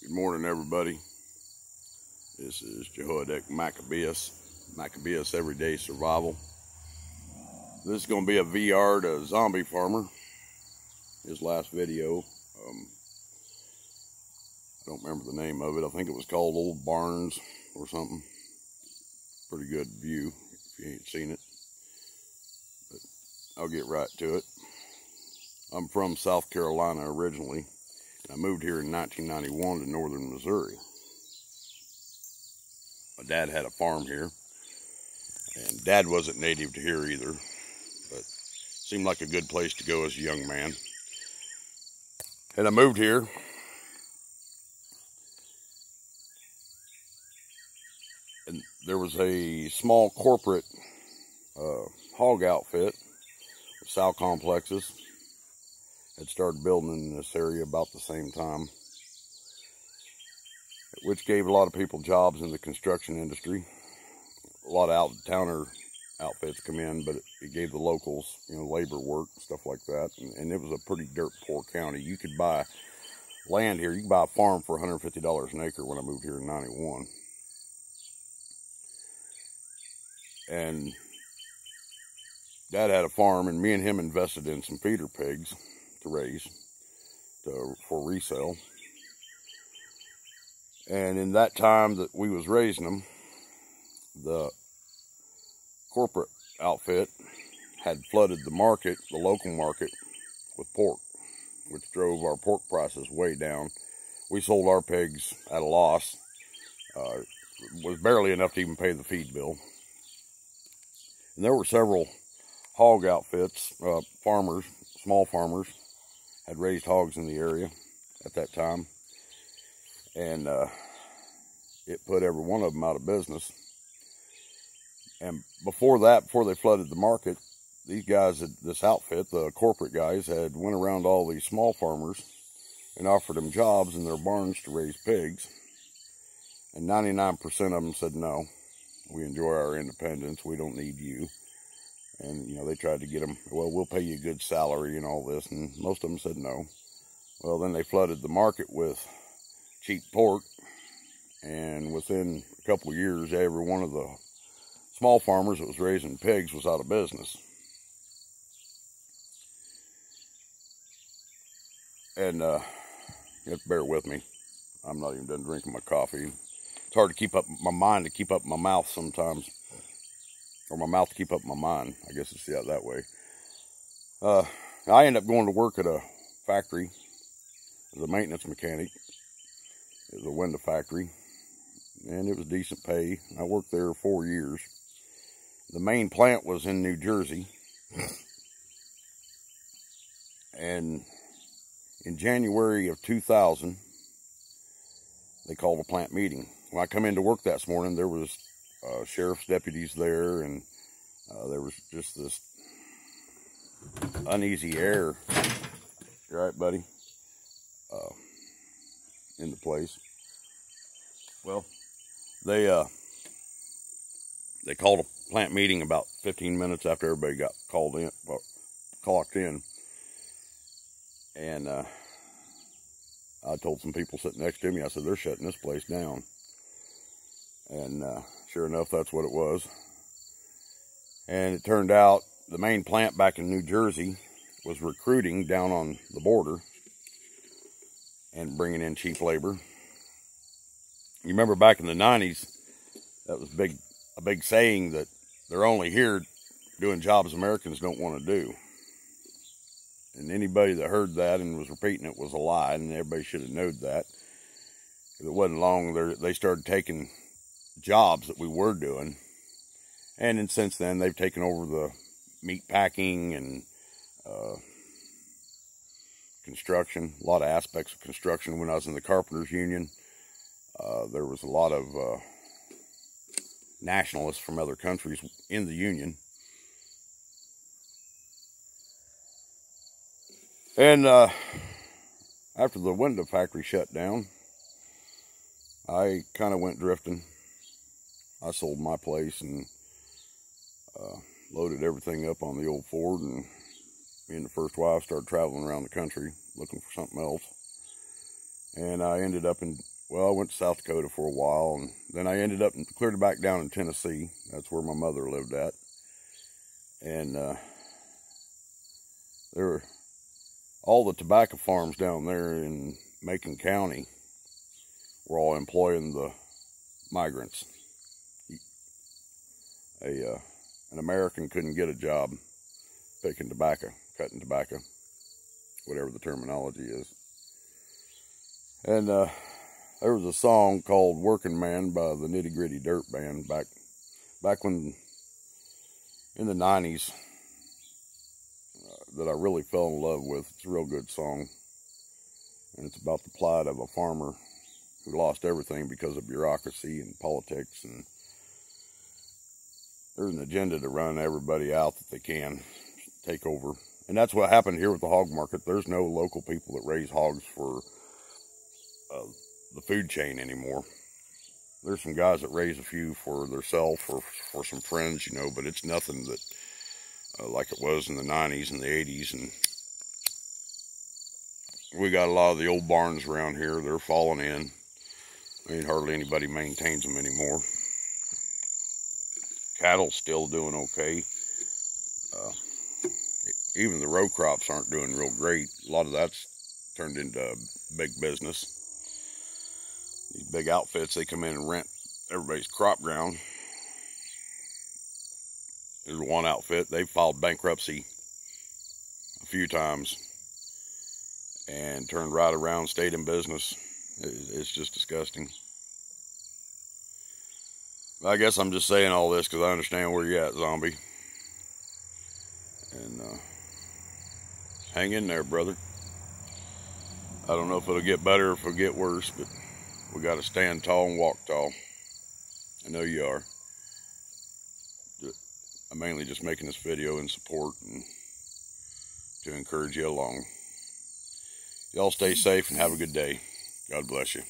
Good morning, everybody. This is Jehoiadak Maccabeus Everyday Survival. This is going to be a VR to Zombie Farmer. His last video, I don't remember the name of it. I think it was called Old Barns or something. Pretty good view if you ain't seen it. But I'll get right to it. I'm from South Carolina originally. I moved here in 1991 to northern Missouri. My dad had a farm here, and Dad wasn't native to here either, but seemed like a good place to go as a young man. And I moved here, and there was a small corporate hog outfit, sow complexes, had started building in this area about the same time, which gave a lot of people jobs in the construction industry. A lot of out-of-towner outfits come in, but it gave the locals, labor work, stuff like that. And it was a pretty dirt poor county. You could buy land here. You could buy a farm for $150 an acre when I moved here in 91. And Dad had a farm, and me and him invested in some feeder pigs to raise for resale. And in that time that we was raising them, the corporate outfit had flooded the market, the local market, with pork, which drove our pork prices way down. We sold our pigs at a loss. It was barely enough to even pay the feed bill. And there were several hog outfits, farmers, small farmers, had raised hogs in the area at that time. And it put every one of them out of business. And before they flooded the market, these guys, this outfit, the corporate guys, had went around all these small farmers and offered them jobs in their barns to raise pigs. And 99% of them said, no, we enjoy our independence, we don't need you. And, they tried to get them, well, we'll pay you a good salary and all this, and most of them said no. Well, then they flooded the market with cheap pork, and within a couple of years, every one of the small farmers that was raising pigs was out of business. And you have to bear with me. I'm not even done drinking my coffee. It's hard to keep up my mind, to keep up my mouth sometimes. Or my mouth to keep up my mind. I guess it's that way. I ended up going to work at a factory as a maintenance mechanic. It was a window factory, and it was decent pay. I worked there 4 years. The main plant was in New Jersey, and in January of 2000, they called a plant meeting. When I come into work that morning, there was sheriff's deputies there, and there was just this uneasy air. You all right, buddy? In the place. Well, they called a plant meeting about 15 minutes after everybody got clocked in, and I told some people sitting next to me, I said, they're shutting this place down. And sure enough, that's what it was. And it turned out the main plant back in New Jersey was recruiting down on the border and bringing in cheap labor. You remember back in the 90s, that was a big saying that they're only here doing jobs Americans don't want to do. And anybody that heard that and was repeating it was a lie, and everybody should have known that. If it wasn't long, they started taking jobs that we were doing, and then since then they've taken over the meat packing and construction, a lot of aspects of construction. When I was in the Carpenters Union, there was a lot of nationalists from other countries in the union. And after the window factory shut down, I kind of went drifting. I sold my place and loaded everything up on the old Ford, and me and the first wife started traveling around the country looking for something else. And I ended up in well, I went to South Dakota for a while, and then I ended up cleared back down in Tennessee. That's where my mother lived at. And there were all the tobacco farms down there in Macon County were all employing the migrants. An American couldn't get a job picking tobacco, cutting tobacco, whatever the terminology is. And there was a song called Workin Man by the Nitty Gritty Dirt Band back when, in the 90s, that I really fell in love with. It's a real good song. And it's about the plight of a farmer who lost everything because of bureaucracy and politics. And there's an agenda to run everybody out that they can take over. And that's what happened here with the hog market. There's no local people that raise hogs for the food chain anymore. There's some guys that raise a few for themselves or for some friends, you know, but it's nothing that like it was in the 90s and the 80s. And we got a lot of the old barns around here. They're falling in. I mean, hardly anybody maintains them anymore. Cattle still doing okay. Even the row crops aren't doing real great. A lot of that's turned into big business. These big outfits, they come in and rent everybody's crop ground. There's one outfit, they filed bankruptcy a few times and turned right around, stayed in business. It's just disgusting. I guess I'm just saying all this because I understand where you're at, zombie. And hang in there, brother. I don't know if it'll get better or if it'll get worse, but we got to stand tall and walk tall. I know you are. I'm mainly just making this video in support and to encourage you along. Y'all stay safe and have a good day. God bless you.